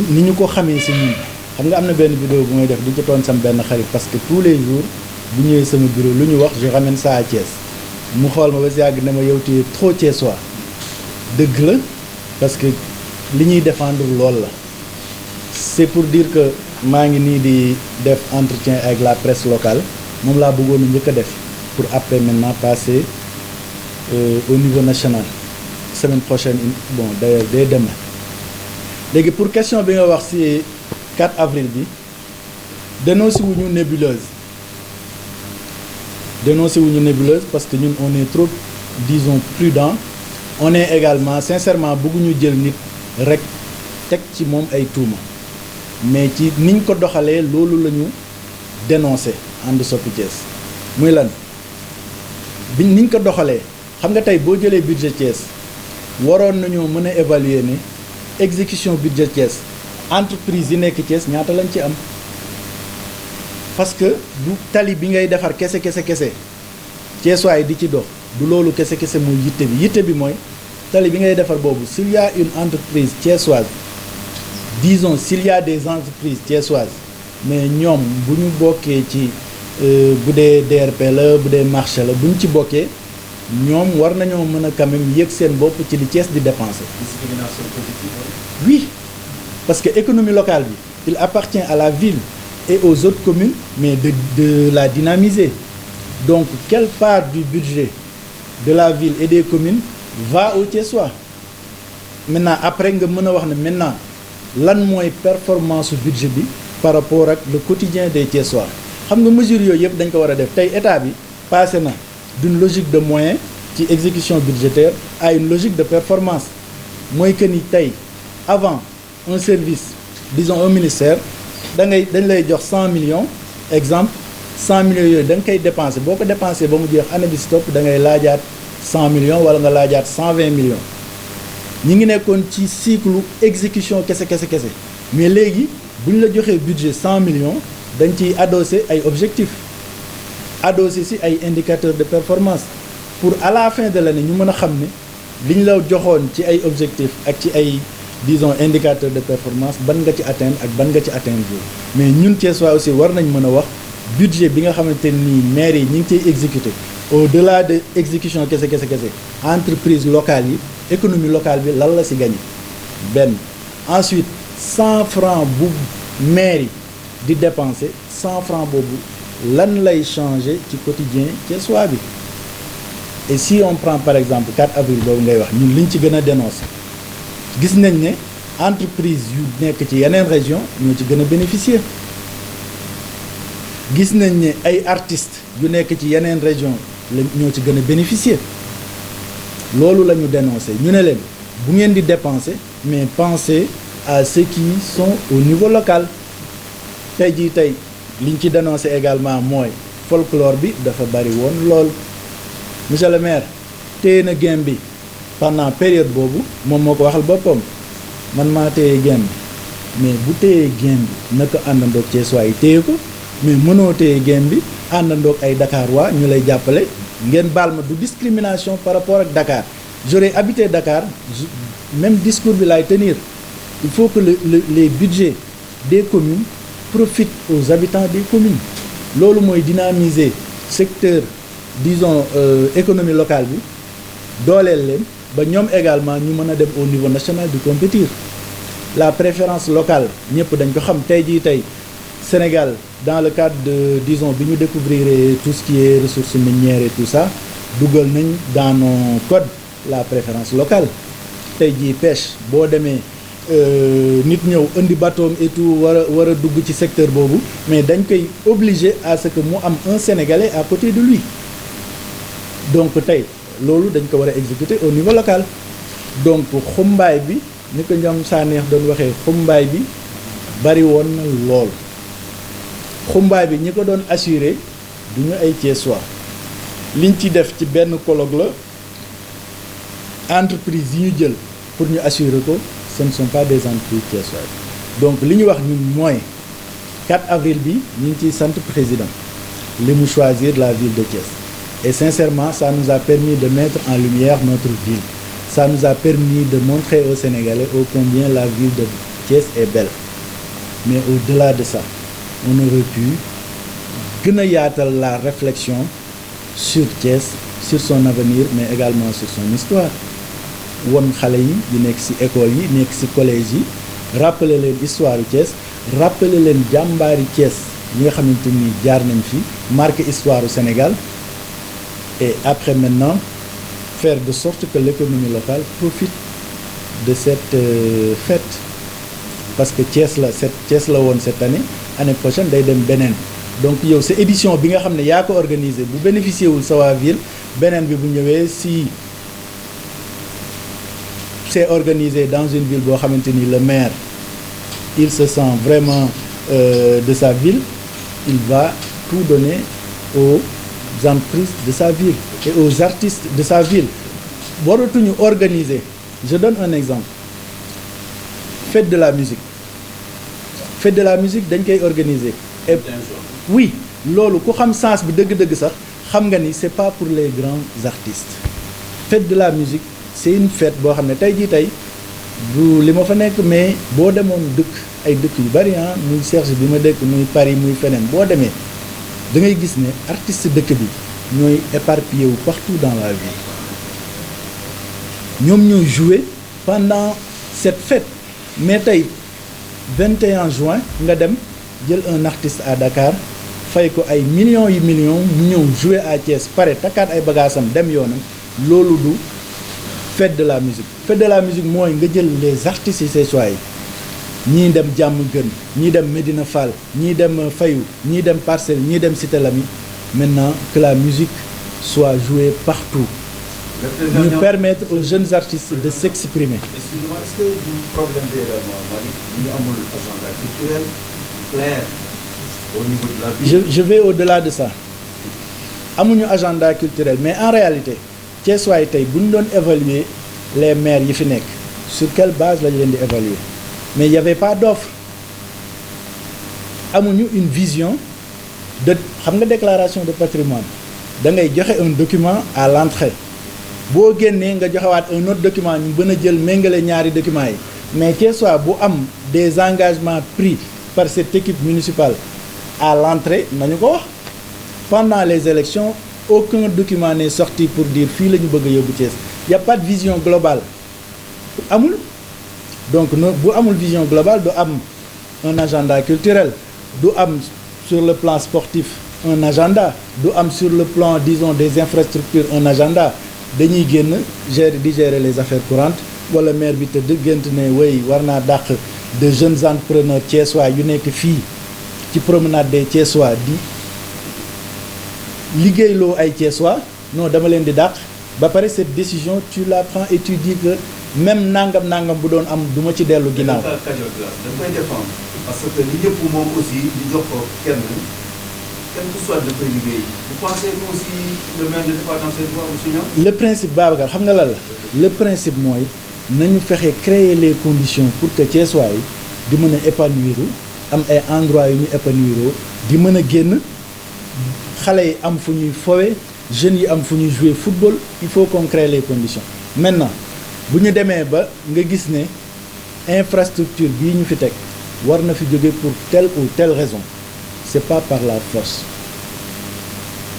ni ñu ko xamee si ñun xam nga am na benn vidéo bu may def di ci toon sam benn xarit parce que tous les jours bu ñëwee sama bureau lu ñu wax je ramène ça à Thiès mu xool ma ba si yàgg ne ma yow tu es trop thiessois dëgg la parce que li ñuy défendre lool la c'est pour dire que maa ngi nii di def entretien avec la presse locale moom laa bëggoon a njëkk a def pour après maintenant passer au niveau national semaine prochaine bon d'ailleurs dès demain léegi pour question bi nga wax ci 4 avril bi dénoncé wuñu nébuleuse parce que ñun on est trop disons prudent on est également sincèrement bëgguñu jël nit rek teg ci moom ay tuuma mais ci niñ ko doxalee loolu la ñu dénoncé ànd Soppi Thiès muy lan niñ ko doxalee xam nga tey boo jëlee budget Thiès waroon nañoo mën a évaluer ne exécution budget Thiès entreprise yi nekk Thiès ñaata lañ ci am parce que du tali bi ngay defar kese Thiessois yi di ci dox du loolu kese mooy yitte bi mooy tali bi ngay defar boobu s'il y a une entreprise thiessoise disons s'il y a des entreprises thiessoises mais ñoom bu ñu bokkee ci bu dee DRP la bu dee marché la bu ñu ci bokkee ñoom war nañoo mën a quand même yëg seen bopp ci li Thiès di dépenser. Discrimination positive. Oui parce que économie locale bi il appartient à la ville et aux autres communes mais de la dynamiser donc quelle part du budget de la ville et des communes va aux Thiessois maintenant après nga mën a wax ne maintenant lan mooy performance su budget bi par rapport ak le quotidien des Thiessois xam nga mesures yooyu yëpp dañ ko war a def tey état bi passé na d'une logique de moyens ci exécution budgétaire à une logique de performance mooy que ni tey avant un service disons un ministère dañ lay jox 100 millions exemple 100 millions yooyu da nga koy dépensé boo ko dépensé ba mu jeex année bi si topp da ngay laajaat 100 millions wala nga laajaat 120 millions ñi ngi nekkoon ci cycle exécution kese mais léegi bu ñu la joxee budget 100 millions dañ ciy adossé ay objectifs adossé si ay indicateurs de performance pour à la fin de l'année ñu mën a xam ne li ñu la joxoon ci ay objectifs ak ci ay disons indicateurs de performance ban nga ci atteindre ak ban nga ci atteindre mais ñun Thiessois aussi war nañ mën a wax budget bi nga xamante nii maire yi ñu ngi ciy exécuter au-delà de exécution kese entreprise locale yi économie locale bi lan la ci gagné benn ensuite 100 francs bu maire yi di dépenser 100 francs boobu lan lay changer ci quotidien Thiessois bi et si on prend par exemple 4 avril boobu ngay wax ñun liñ ci gën a dénoncer gis nañ ne entreprise yu nekk ci yeneen région ñoo ci gën a bénéficier gis nañ ne ay artistes yu nekk ci yeneen région la ñoo ci gën a bénéficier loolu la ñu dénoncé ñu ne leen bu ngeen di dépenser mais pensez à ceux qui sont au niveau local tey jii tey liñ ci dénoncé également mooy folklore bi dafa bari woon lool monsieur le maire téye na game bi pendant période boobu moom moo ko waxal boppam man maa téye game bi mais bu téyee game bi naka àndandoog Thiessois yi téye ko mais mënoo téye game bi àndandoog ay Dakar waa ñu lay jàppale ngeen baal ma du discrimination par rapport ak Dakar j'aurais habité Dakar même discours bi laay tenir il faut que les budgets des communes profitent aux habitants des communes loolu mooy dynamiser secteur disons économie locale bi dooleel leen ba ñoom également ñu mën a dem au niveau national di compétir la préférence locale ñëpp dañ ko xam tey jii tey Sénégal dans le cadre de disons bi ñu découvrir tout ce qui est ressources minières et tout ça dugal nañ dans nos codes la préférence locale tey jii pêche boo demee nit ñëw indi bateau et tout war a dugg ci secteur boobu mais dañ koy obligé à ce que mu am un Sénégalais à côté de lui donc tey loolu dañ ko war a exécuter au niveau local donc xumbaay bi ni ko ñoom Saneex doon waxee xumbaay bi bari woon na lool xumbaay bi ñi ko doon assurer du ñu ay Thiessois liñ ci def ci benn colloque la entreprise yi ñu jël pour ñu assurer ko ce ne sont pas des entreprises thiessoises donc li ñu wax ñun mooy 4 avril bi ñu ngi ciy sant président li mu choisir la ville de Thiès et sincèrement ça nous a permis de mettre en lumière notre ville ça nous a permis de montrer aux Sénégalais ô combien la ville de Thiès est belle mais au-delà de ça on aurait pu gën a yaatal la réflexion sur Thiès sur son avenir mais également sur son histoire won xale yi nekk ci école yi nekk ci collège yi rappeler leen histoire Thiès rappeler leen jàmbaari Thiès yi nga xamante ni jaar nañ fi marqué histoire du Sénégal et après maintenant faire de sorte que l'économie locale profite de cette fête parce que Thiès la woon cette année prochaine day dem beneen donc yow sa édition bi nga xam ne yaa ko organisé bu bénéficier wul sa waa ville beneen bi bu ñëwee si c'est organisé dans une ville boo xamante ni le maire il se sent vraiment de sa ville il va tout donner aux entreprises de sa ville et aux artistes de sa ville waratuñu organiser je donne un exemple fête de la musique dañ koy organiser et oui loolu ku xam sens bi dëgg-dëgg sax xam nga ni c'est pas pour les grands artistes fête de la musique c'est une fête boo xam ne tey du li ma fa nekk mais boo demoon ay dëkk yu bari muy Cergy bi ma dëkk muy Paris muy feneen boo demee da ngay gis ne artiste dëkk bi ñooy éparpillé wu partout dans la ville ñoom ñooy jouer pendant cette fête mais tey 21 juin nga dem jël un artiste à Dakar fay ko ay millions mu ñëw jouer à Thiès pare takkaat ay bagaasam dem yoonam loolu du fête de la musique mooy nga jël les artistes yi ces choix yi ñii dem Diamaguène ñii dem Médina Fall ñii dem Fayu ñii dem Parcelles ñii dem Cité Lamy maintenant que la musique soit jouée partout ñu permettre aux jeunes artistes de s'exprimer. Excusez-moi, est-ce que du problème bi également Malick ñu amul agenda culturel clair au niveau de la ville? Je vais au-delà de ça amuñu agenda culturel mais en réalité Thiessois tey bu ñu doon évaluer les maires yi fi nekk sur quelle base lañu leen di évaluer mais il y avait pas d'offre amuñu une vision de xam nga déclaration de patrimoine da ngay joxe un document à l'entrée boo génnee nga joxewaat un autre document ñu gën a jël méngale ñaari documents yi mais Thiessois bu am des engagements pris par cette équipe municipale à l'entrée nañu ko wax pendant les élections aucun document n'est sorti pour dire fii la ñu bëgg a yóbbu Thiès y a pas de vision globale amul donc bu amul vision globale du am un agenda culturel du am sur le plan sportif un agenda du am sur le plan disons des infrastructures un agenda dañuy génn gérer les affaires courantes wala maire bi te gént ne way war naa dàq de jeunes entrepreneurs thiessois yu nekk fii ci promenade des Thiessois di liggéeyloo ay Thiessois non dama leen di dàq ba pare cette décision tu la prends et tu dis que même nangam bu doon am du ma ci dellu ginnaaw. da koy défendre parce que li ñëpp moom aussi ñu jox ko kenn que soit dafay liggéey vous pensez que aussi le maire n'est pas dans ses droits aussi ñoom. le principe Babacar xam nga lan la le principe mooy nañu fexe créer les conditions pour que Thiessois yi di mën a épanouir am ay endroits yu ñu épanouir di mën a génn xale yi am fu ñuy fowe jeunes yi am fu ñuy jouer football il faut qu'on crée les conditions maintenant bu ñu demee ba nga gis ne infrastructure bii ñu fi teg war na fi jóge pour telle ou telle raison c'est pas par la force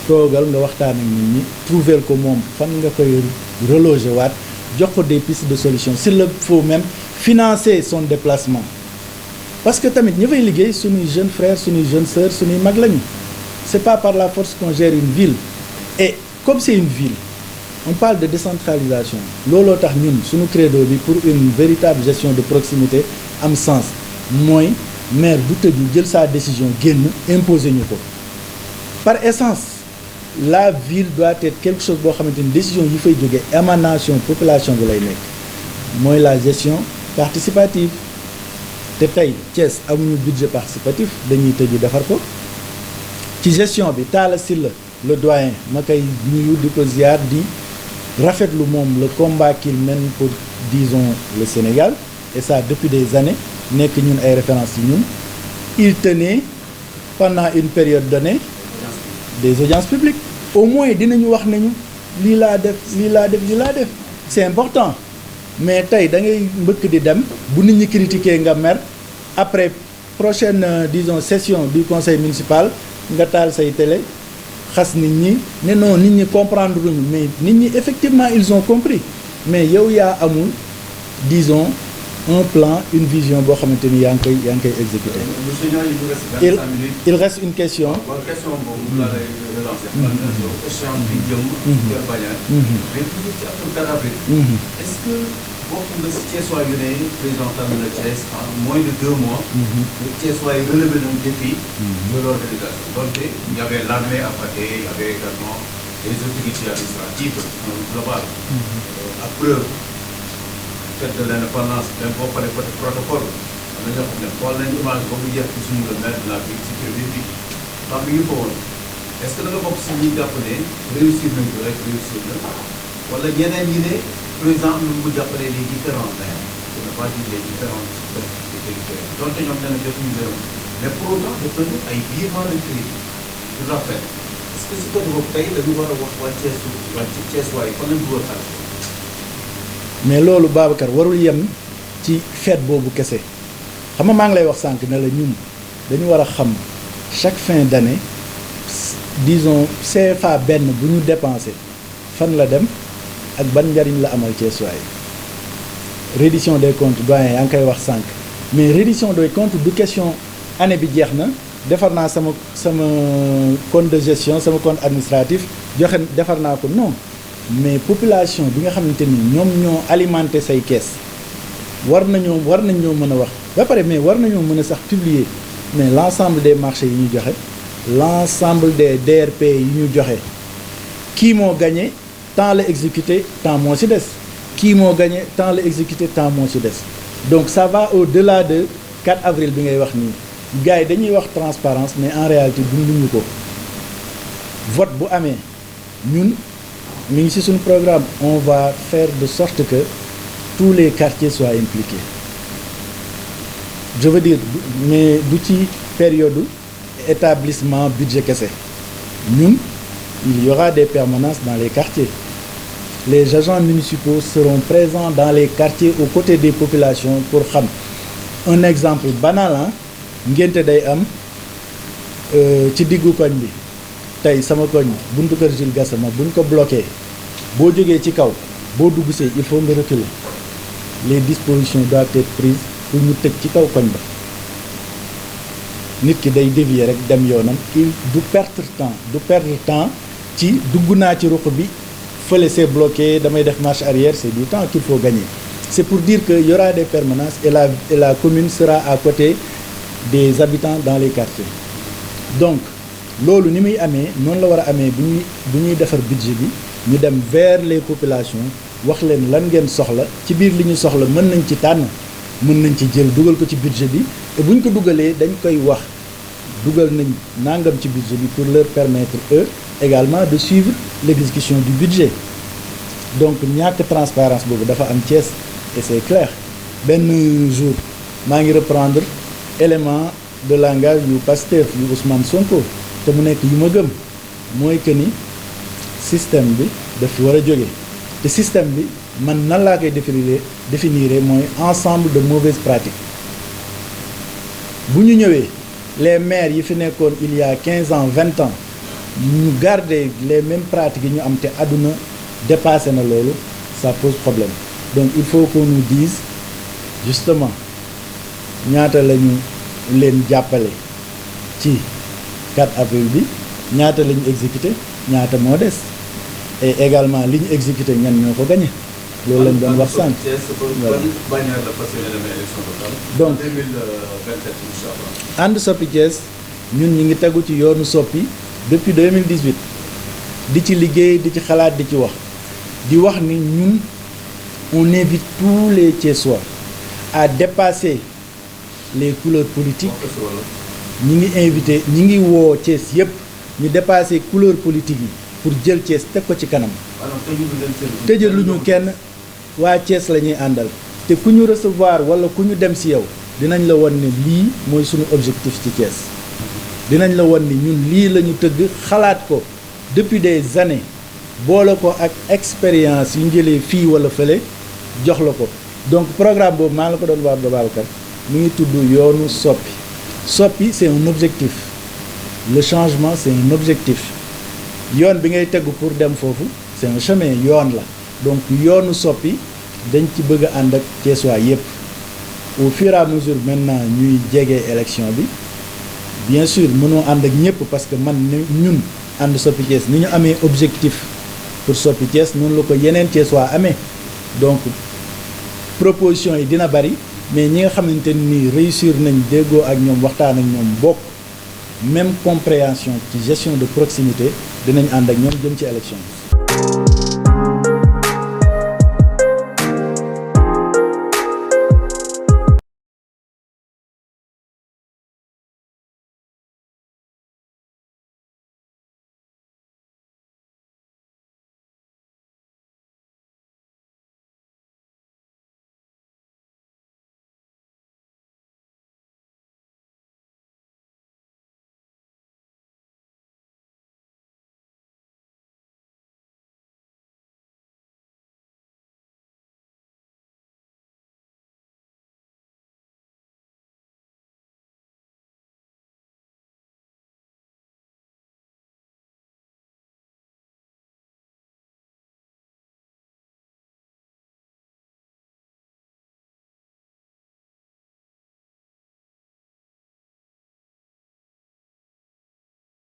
toogal nga waxtaan ak nit ñi trouver ko moom fan nga koy reloger waat jox ko des pistes de solution s'il le faut même financer son déplacement parce que tamit ñi fay liggéey suñuy jeunes frères suñuy jeunes sœurs suñuy mag lañu c'est pas par la force qu'on gère une ville et comme c'est une ville on parle de décentralisation looloo tax ñun suñu credo bi pour une véritable gestion de proximité am sens mooy maire bu tëju jël sa décision génn imposer ñu ko par essence la ville doit être quelque chose boo xamante ni décision yi fay jógee émanation population bi lay nekk mooy la gestion participative te tey Thiès amuñu budget participatif dañuy tëju defar ko ci gestion bi Talla Sylla le doyen ma koy nuyu di ko ziar di rafetlu moom le combat qu'il mène pour disons le Sénégal et ça depuis des années nekk ñun ay références yi ñun il tenait pendant une période donnée des audiences publiques au moins dinañu wax nañu lii laa def c'est important mais tey da ngay mbëkk di dem bu nit ñi critiquer nga mer après prochaine disons session du conseil municipal nga taal say télé xas nit ñi ne non nit ñi comprendre luñu mais nit ñi effectivement ils ont compris mais yow yaa amul disons un plan une vision boo xamante ni yaa ngi koy exécuter. Monsieur Niang, il nous reste 25 minutes. Il reste une question. waaw question boobu laa lay relancer. échange bi jëm. Kër Badiane. mais toujours ci affaire 4 avril. est-ce que bokk nga si Thiessois yu ne président tànn na Thiès en moins de 2 mois. Thiessois yi relevé nañu défi de l'organisation. Donc il y avait l'armée à Pathé, il y avait également les autorités administratives globales. À preuve. Fête de l'indépendance même boo paree côté protocole am na ñoo xam ne xool nañ image ba mu jeex ci suñu le maire de la ville ci kër bi ndax mi ngi fa woon est-ce que da nga bokk si ñi jàpp ne réussir nañ ko rek réussir na wala ñeneen ñi ne président am na mu jàppalee les différents maires pour ne pas dire les différentes territoires donte ñoom nee na jotuñu gërëm mais pour autant def nañu ay vivement de crise sur la fête est-ce que si côté boobu tey dañu war a wax waa Thiès waaye fan lañ bëgg a xaar. mais loolu Babacar warul yem ci fête boobu kese xam nga maa ngi lay wax sànq ne la ñun dañu war a xam chaque fin d'année disons CFA benn bu ñu dépensé fan la dem ak ban njariñ la amal Thiessois yi reddition des comptes doyen yaa ngi koy wax sànq mais reddition des comptes du question année bi jeex na defar naa sama compte de gestion sama compte administratif joxe defar naa ko non mais population bi nga xamante ni ñoom ñoo alimenté say kees war nañoo mën a wax ba pare mais war nañoo mën a sax publier mais l'ensemble des marchés yi ñu joxe l'ensemble des DRP yi ñu joxe kii moo gagné temps la exécuté temps moo ci des kii moo gagné temps la exécuté temps moo ci des donc ça va au-delà de 4 avril bi ngay wax nii gars yi dañuy wax transparence mais en réalité dunduñu ko vote bu amee ñun mi ngi ci suñu programme on va faire de sorte que tous les quartiers soient impliqués je veux dire mais du ci période établissement budget kese ñun il y aura des permanences dans les quartiers les agents municipaux seront présents dans les quartiers aux côtés des populations pour xam un exemple banal ngénte day am ci diggu koñ bi tey sama koñ buntu kër Jules Gassama buñ ko bloqué boo jógee ci kaw boo dugg see il faut nga reculer les dispositions doivent être prises pour ñu tëj ci kaw koñ ba nit ki day dévier rek dem yoonam du perdre temps ci dugg naa ci ruq bi fële c'est bloqué damay def marche arrière c'est du temps qu'il faut gagner c'est pour dire que y aura des permanences et la commune sera à côté des habitants dans les quartiers donc loolu ni muy amee noonu la war a amee bu ñuy defar budget bi ñu dem vers les populations wax leen lan ngeen soxla ci biir li ñu soxla mën nañ ci tànn mën nañ ci jël dugal ko ci budget bi et bu ñu ko dugalee dañ koy wax dugal nañ nangam ci budget bi pour leur permettre eux également de suivre l'exécution du budget donc ñàkk transparence boobu dafa am Thiès et c'est clair benn jour maa ngi reprendre élément de langage yu Pastef yu Ousmane Sonko te mu nekk yu ma gëm mooy que ni système bi daf fi war a jóge te système bi man nan laa koy définir mooy ensemble de mauvaises pratiques bu ñu ñëwee les maires yi fi nekkoon il y a 15 ans 20 ans ñu garder les mêmes pratiques yi ñu am te àdduna dépassé na loolu ça pose problème donc il faut qu'on nous dise justement ñaata la ñu leen jàppale ci 4 avril bi ñaata la ñu exécuté ñaata moo des et également li ñu exécuté ñan ñoo ko gagné loolu lañ doon wax sànq. donc ànd soppi Thiès ñun ñi ngi tegu ci yoonu soppi depuis 2018 di ci liggéey di ci xalaat di ci wax ni ñun on invite tous les Thiessois à dépasser les couleurs politiques ñi ngi woo Thiès yépp ñu dépasser couleurs politiques yi pour jël Thiès teg ko ci kanam tëjal lu ñu kenn waa Thiès la ñuy àndal te ku ñu recevoir wala ku ñu dem ci yow dinañ la won ne lii mooy suñu objectif ci Thiès dinañ la won ni ñun lii la ñu tëgg xalaat ko depuis des années boole ko ak expérience yu ñu jëlee fii wala fële jox la ko donc programme boobu maa la ko doon wax Babacar mu ngi tudd yoonu soppi soppi c'est un objectif le changement c'est un objectif yoon bi ngay tegu pour dem foofu c'est un chemin yoon la donc yoonu soppi dañ ci bëgg a ànd ak Thiessois yépp au fur et à mesure maintenant ñuy jege élection bi bien sûr mënoo ànd ak ñëpp parce que man ñun ànd soppi Thiès ni ñu amee objectif pour soppi Thiès noonu la ko yeneen Thiessois amee donc proposition yi dina bari mais ñi nga xamante ni réussir nañ déggoo ak ñoom waxtaan ak ñoom bokk même compréhension ci gestion de proximité dinañ ànd ak ñoom jëm ci élection bi